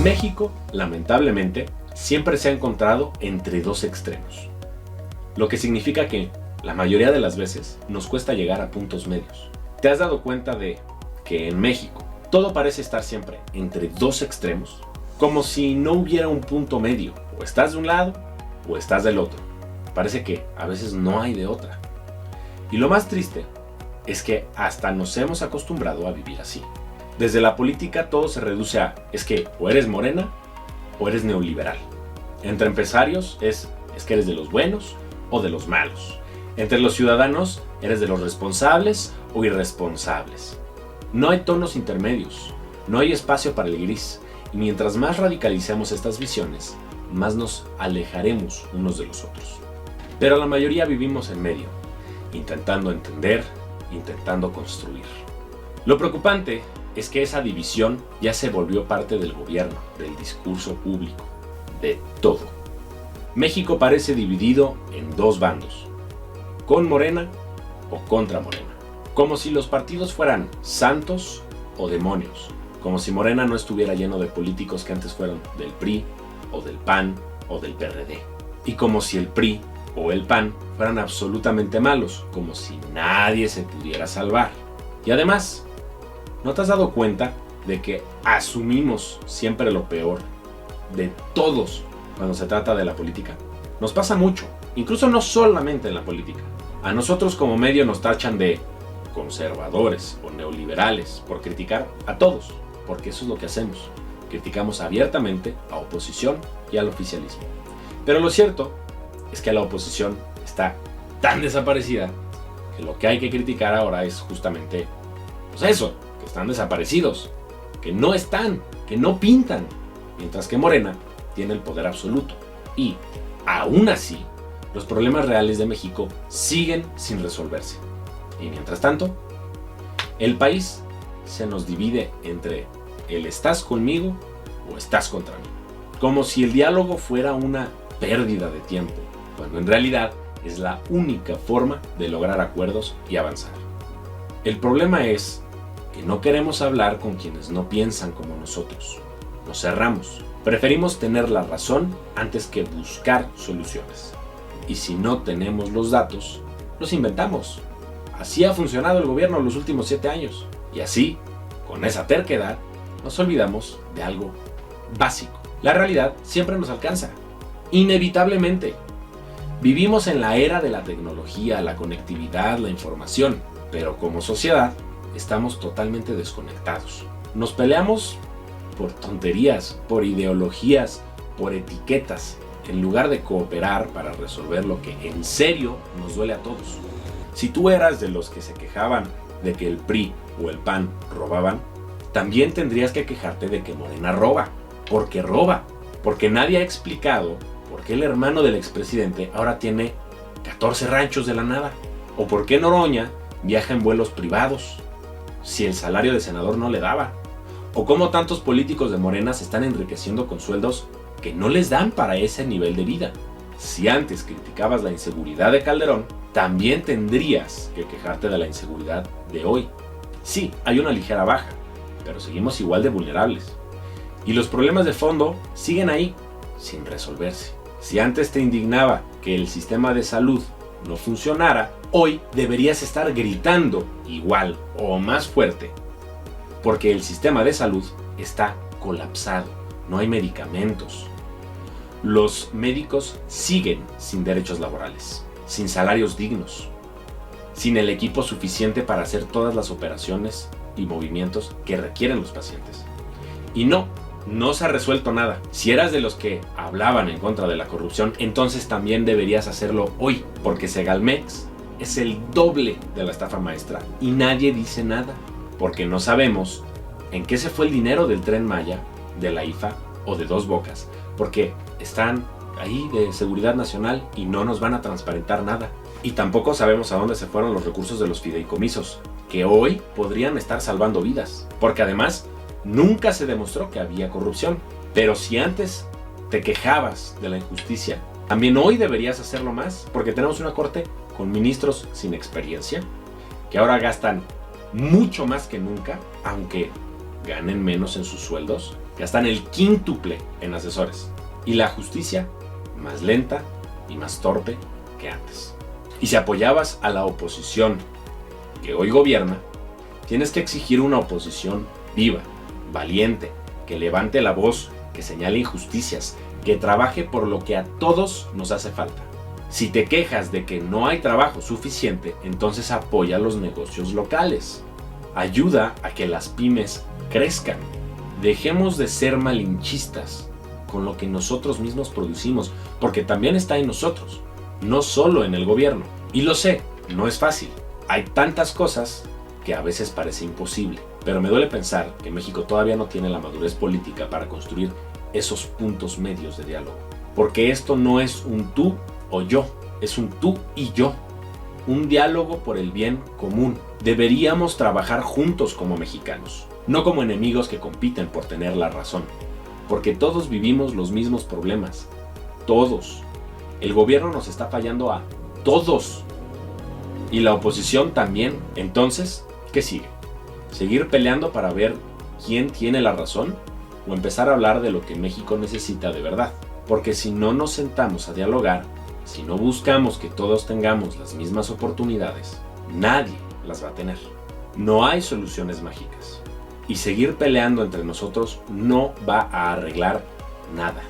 México, lamentablemente, siempre se ha encontrado entre dos extremos, lo que significa que la mayoría de las veces nos cuesta llegar a puntos medios. ¿Te has dado cuenta de que en México todo parece estar siempre entre dos extremos? Como si no hubiera un punto medio, o estás de un lado o estás del otro. Parece que a veces no hay de otra. Y lo más triste es que hasta nos hemos acostumbrado a vivir así. Desde la política todo se reduce a, es que o eres morena o eres neoliberal. Entre empresarios es que eres de los buenos o de los malos. Entre los ciudadanos eres de los responsables o irresponsables. No hay tonos intermedios, no hay espacio para el gris. Y mientras más radicalicemos estas visiones, más nos alejaremos unos de los otros. Pero la mayoría vivimos en medio, intentando entender, intentando construir. Lo preocupante es que esa división ya se volvió parte del gobierno, del discurso público, de todo. México parece dividido en dos bandos, con Morena o contra Morena. Como si los partidos fueran santos o demonios. Como si Morena no estuviera lleno de políticos que antes fueron del PRI o del PAN o del PRD. Y como si el PRI o el PAN fueran absolutamente malos, como si nadie se pudiera salvar. Y además, ¿no te has dado cuenta de que asumimos siempre lo peor de todos cuando se trata de la política? Nos pasa mucho, incluso no solamente en la política. A nosotros como medio nos tachan de conservadores o neoliberales por criticar a todos, porque eso es lo que hacemos. Criticamos abiertamente a oposición y al oficialismo. Pero lo cierto es que la oposición está tan desaparecida que lo que hay que criticar ahora es justamente pues eso, que están desaparecidos, que no están, que no pintan, mientras que Morena tiene el poder absoluto. Y aún así, los problemas reales de México siguen sin resolverse. Y mientras tanto, el país se nos divide entre el estás conmigo o estás contra mí. Como si el diálogo fuera una pérdida de tiempo, cuando en realidad es la única forma de lograr acuerdos y avanzar. El problema es que no queremos hablar con quienes no piensan como nosotros. Nos cerramos. Preferimos tener la razón antes que buscar soluciones. Y si no tenemos los datos, los inventamos. Así ha funcionado el gobierno los últimos 7 años. Y así, con esa terquedad, nos olvidamos de algo básico. La realidad siempre nos alcanza. Inevitablemente. Vivimos en la era de la tecnología, la conectividad, la información. Pero como sociedad, estamos totalmente desconectados. Nos peleamos por tonterías, por ideologías, por etiquetas, en lugar de cooperar para resolver lo que en serio nos duele a todos. Si tú eras de los que se quejaban de que el PRI o el PAN robaban, también tendrías que quejarte de que Morena roba, porque nadie ha explicado por qué el hermano del expresidente ahora tiene 14 ranchos de la nada, o por qué Noroña viaja en vuelos privados, si el salario de senador no le daba, o cómo tantos políticos de Morena se están enriqueciendo con sueldos que no les dan para ese nivel de vida. Si antes criticabas la inseguridad de Calderón, también tendrías que quejarte de la inseguridad de hoy. Sí, hay una ligera baja, pero seguimos igual de vulnerables. Y los problemas de fondo siguen ahí, sin resolverse. Si antes te indignaba que el sistema de salud no funcionara, hoy deberías estar gritando igual o más fuerte, porque el sistema de salud está colapsado, no hay medicamentos. Los médicos siguen sin derechos laborales, sin salarios dignos, sin el equipo suficiente para hacer todas las operaciones y movimientos que requieren los pacientes. Y no se ha resuelto nada. Si eras de los que hablaban en contra de la corrupción, entonces también deberías hacerlo hoy, porque Segalmex es el doble de la estafa maestra y nadie dice nada, porque no sabemos en qué se fue el dinero del Tren Maya, de la IFA o de Dos Bocas, porque están ahí de seguridad nacional y no nos van a transparentar nada. Y tampoco sabemos a dónde se fueron los recursos de los fideicomisos, que hoy podrían estar salvando vidas, porque además nunca se demostró que había corrupción. Pero si antes te quejabas de la injusticia, también hoy deberías hacerlo más, porque tenemos una corte con ministros sin experiencia, que ahora gastan mucho más que nunca, aunque ganen menos en sus sueldos, gastan el quíntuple en asesores. Y la justicia, más lenta y más torpe que antes. Y si apoyabas a la oposición que hoy gobierna, tienes que exigir una oposición viva, valiente, que levante la voz, que señale injusticias, que trabaje por lo que a todos nos hace falta. Si te quejas de que no hay trabajo suficiente, entonces apoya los negocios locales. Ayuda a que las pymes crezcan. Dejemos de ser malinchistas con lo que nosotros mismos producimos, porque también está en nosotros, no solo en el gobierno. Y lo sé, no es fácil. Hay tantas cosas que a veces parece imposible, pero me duele pensar que México todavía no tiene la madurez política para construir esos puntos medios de diálogo. Porque esto no es un tú o yo, es un tú y yo. Un diálogo por el bien común. Deberíamos trabajar juntos como mexicanos, no como enemigos que compiten por tener la razón. Porque todos vivimos los mismos problemas. Todos. El gobierno nos está fallando a todos. Y la oposición también. Entonces, ¿qué sigue? ¿Seguir peleando para ver quién tiene la razón? ¿O empezar a hablar de lo que México necesita de verdad? Porque si no nos sentamos a dialogar, si no buscamos que todos tengamos las mismas oportunidades, nadie las va a tener. No hay soluciones mágicas. Y seguir peleando entre nosotros no va a arreglar nada.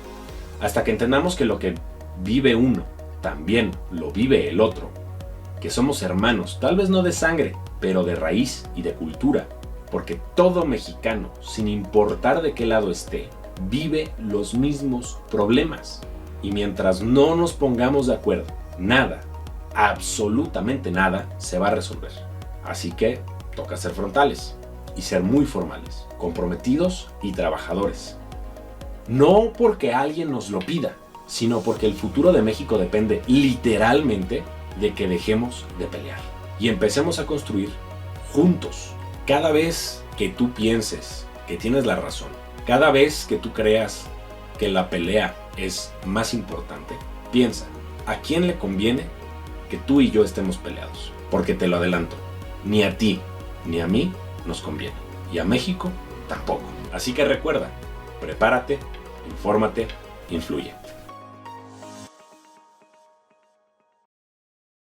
Hasta que entendamos que lo que vive uno, también lo vive el otro. Que somos hermanos, tal vez no de sangre, pero de raíz y de cultura. Porque todo mexicano, sin importar de qué lado esté, vive los mismos problemas. Y mientras no nos pongamos de acuerdo, nada, absolutamente nada, se va a resolver. Así que toca ser frontales y ser muy formales, comprometidos y trabajadores. No porque alguien nos lo pida, sino porque el futuro de México depende literalmente de que dejemos de pelear y empecemos a construir juntos. Cada vez que tú pienses que tienes la razón, cada vez que tú creas que la pelea es más importante, piensa, ¿a quién le conviene que tú y yo estemos peleados? Porque te lo adelanto, ni a ti ni a mí nos conviene, y a México tampoco. Así que recuerda, prepárate, infórmate, influye.